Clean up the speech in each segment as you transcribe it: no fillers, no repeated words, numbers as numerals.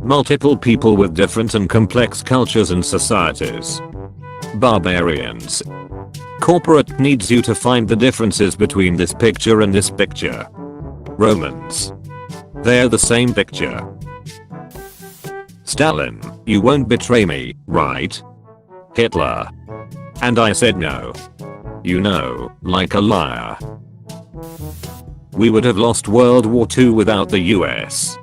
Multiple people with different and complex cultures and societies. Barbarians. Corporate needs you to find the differences between this picture and this picture. Romans. They're the same picture. Stalin, you won't betray me, right? Hitler. And I said no. You know, like a liar. We would have lost World War II without the US.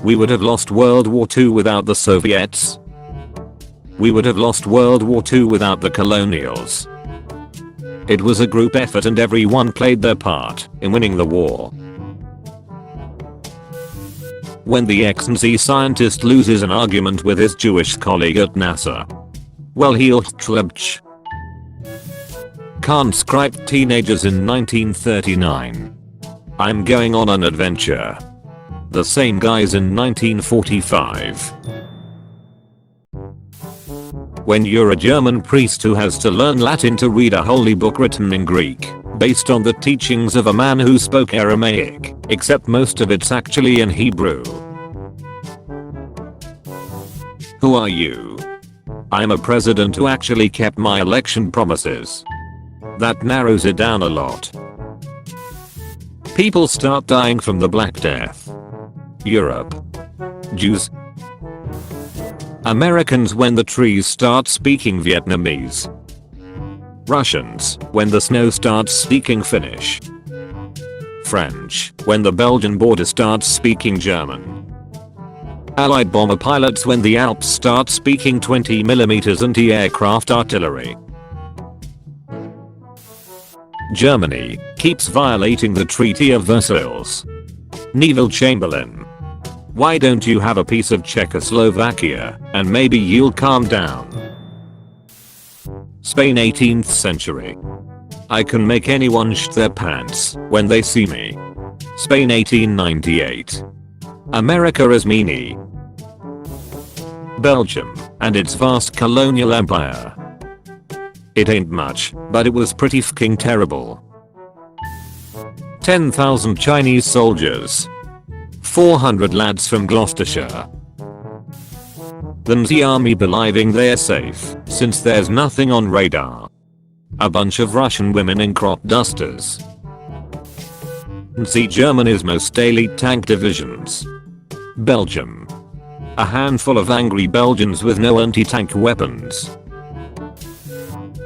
We would have lost World War II without the Soviets. We would have lost World War II without the colonials. It was a group effort and everyone played their part in winning the war. When the X&Z scientist loses an argument with his Jewish colleague at NASA, well, he'll trubch. Can't script teenagers in 1939. I'm going on an adventure. The same guys in 1945. When you're a German priest who has to learn Latin to read a holy book written in Greek, based on the teachings of a man who spoke Aramaic, except most of it's actually in Hebrew. Who are you? I'm a president who actually kept my election promises. That narrows it down a lot. People start dying from the Black Death. Europe. Jews. Americans when the trees start speaking Vietnamese. Russians when the snow starts speaking Finnish. French when the Belgian border starts speaking German. Allied bomber pilots when the Alps start speaking 20mm anti-aircraft artillery. Germany keeps violating the Treaty of Versailles. Neville Chamberlain. Why don't you have a piece of Czechoslovakia and maybe you'll calm down? Spain 18th century. I can make anyone shit their pants when they see me. Spain 1898. America is meanie. Belgium and its vast colonial empire. It ain't much, but it was pretty fucking terrible. 10,000 Chinese soldiers. 400 lads from Gloucestershire. The Nazi army believing they're safe, since there's nothing on radar. A bunch of Russian women in crop dusters. Nazi Germany's most elite tank divisions. Belgium. A handful of angry Belgians with no anti-tank weapons.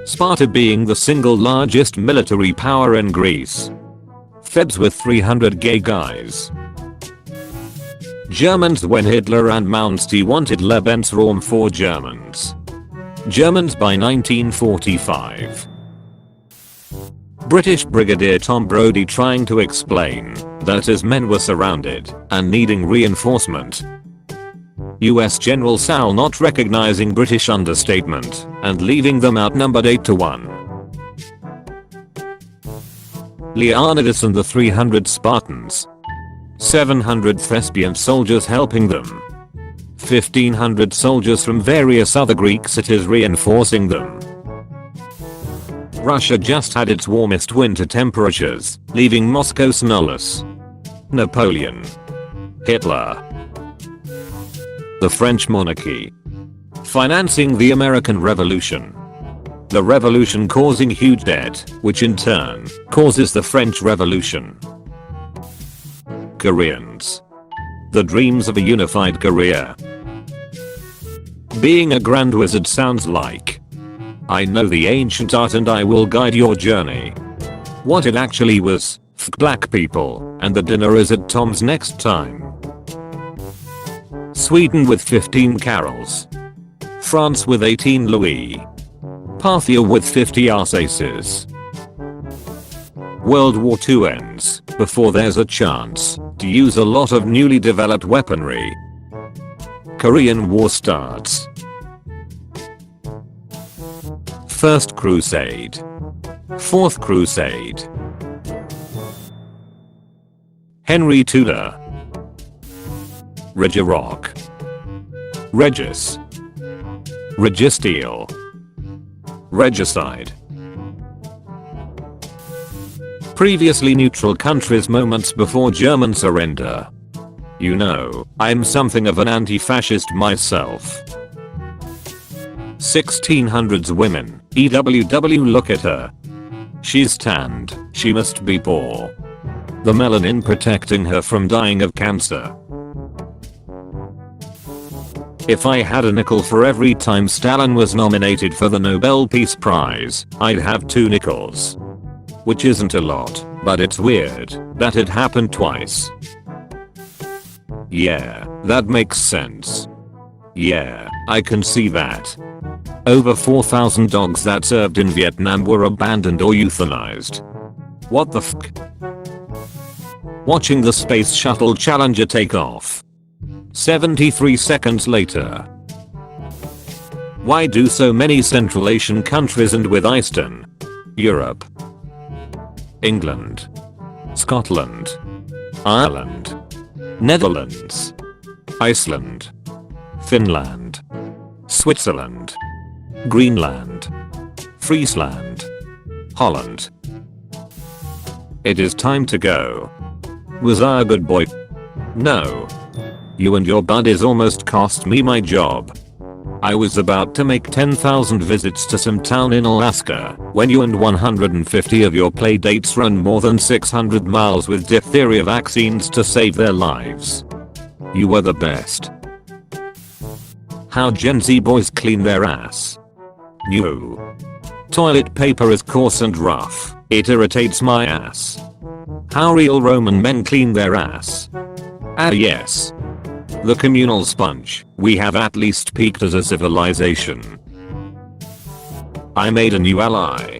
Sparta being the single largest military power in Greece. Thebes with 300 gay guys. Germans when Hitler and Mounty wanted Lebensraum for Germans. Germans by 1945. British Brigadier Tom Brodie trying to explain that his men were surrounded and needing reinforcement. US General Sal not recognizing British understatement and leaving them outnumbered 8-1. Leonidas and the 300 Spartans. 700 Thespian soldiers helping them. 1500 soldiers from various other Greek cities reinforcing them. Russia just had its warmest winter temperatures, leaving Moscow snowless. Napoleon. Hitler. The French monarchy. Financing the American Revolution. The revolution causing huge debt, which in turn causes the French Revolution. Koreans. The dreams of a unified Korea. Being a grand wizard sounds like. I know the ancient art and I will guide your journey. What it actually was, f black people, and the dinner is at Tom's next time. Sweden with 15 carols. France with 18 Louis. Parthia with 50 Arsaces. World War II ends before there's a chance to use a lot of newly developed weaponry. Korean War starts. First Crusade. Fourth Crusade. Henry Tudor. Regirock. Regis. Registeel. Regicide. Previously neutral countries moments before German surrender. You know, I'm something of an anti-fascist myself. 1600s women, EWW, look at her. She's tanned, she must be poor. The melanin protecting her from dying of cancer. If I had a nickel for every time Stalin was nominated for the Nobel Peace Prize, I'd have 2 nickels. Which isn't a lot, but it's weird that it happened twice. Yeah, that makes sense. Yeah, I can see that. Over 4,000 dogs that served in Vietnam were abandoned or euthanized. What the fuck? Watching the Space Shuttle Challenger take off. 73 seconds later. Why do so many Central Asian countries end with Eastern Europe? England, Scotland, Ireland, Netherlands, Iceland, Finland, Switzerland, Greenland, Friesland, Holland. It is time to go. Was I a good boy? No. You and your buddies almost cost me my job. I was about to make 10,000 visits to some town in Alaska when you and 150 of your playdates run more than 600 miles with diphtheria vaccines to save their lives. You were the best. How Gen Z boys clean their ass. New. Toilet paper is coarse and rough. It irritates my ass. How real Roman men clean their ass. Ah yes. The communal sponge. We have at least peaked as a civilization. I made a new ally.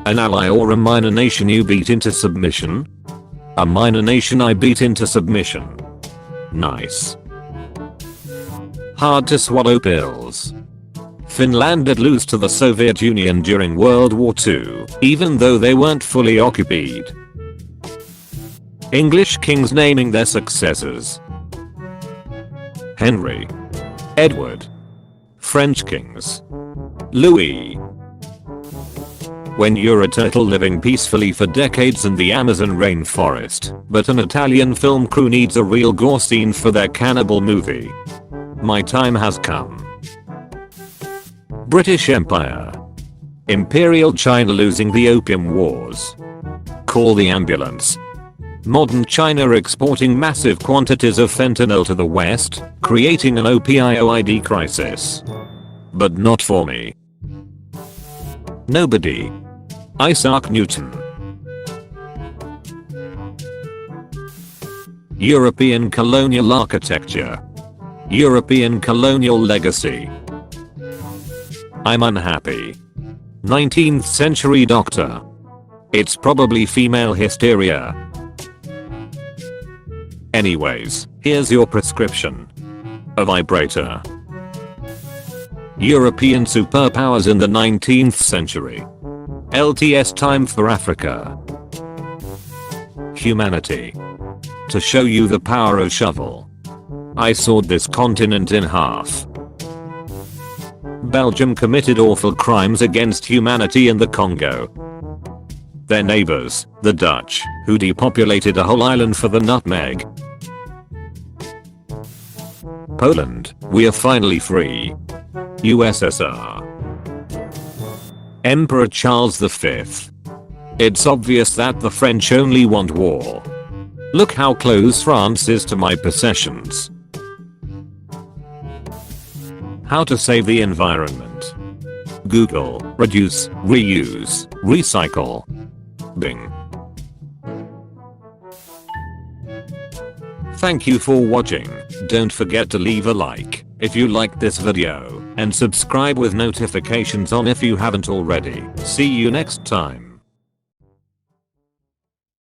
An ally or a minor nation you beat into submission? A minor nation I beat into submission. Nice. Hard to swallow pills. Finland did lose to the Soviet Union during World War II, even though they weren't fully occupied. English kings naming their successors. Henry, Edward. French kings. Louis. When you're a turtle living peacefully for decades in the Amazon rainforest, but an Italian film crew needs a real gore scene for their cannibal movie. My time has come. British Empire. Imperial China losing the Opium Wars. Call the ambulance. Modern China exporting massive quantities of fentanyl to the West, creating an opioid crisis. But not for me. Nobody. Isaac Newton. European colonial architecture. European colonial legacy. I'm unhappy. 19th century doctor. It's probably female hysteria. Anyways, here's your prescription. A vibrator. European superpowers in the 19th century. LTS time for Africa. Humanity. To show you the power of shovel. I sawed this continent in half. Belgium committed awful crimes against humanity in the Congo. Their neighbors, the Dutch, who depopulated a whole island for the nutmeg. Poland, we are finally free. USSR. Emperor Charles V. It's obvious that the French only want war. Look how close France is to my possessions. How to save the environment. Google, reduce, reuse, recycle. Bing. Thank you for watching. Don't forget to leave a like if you liked this video and subscribe with notifications on if you haven't already. See you next time.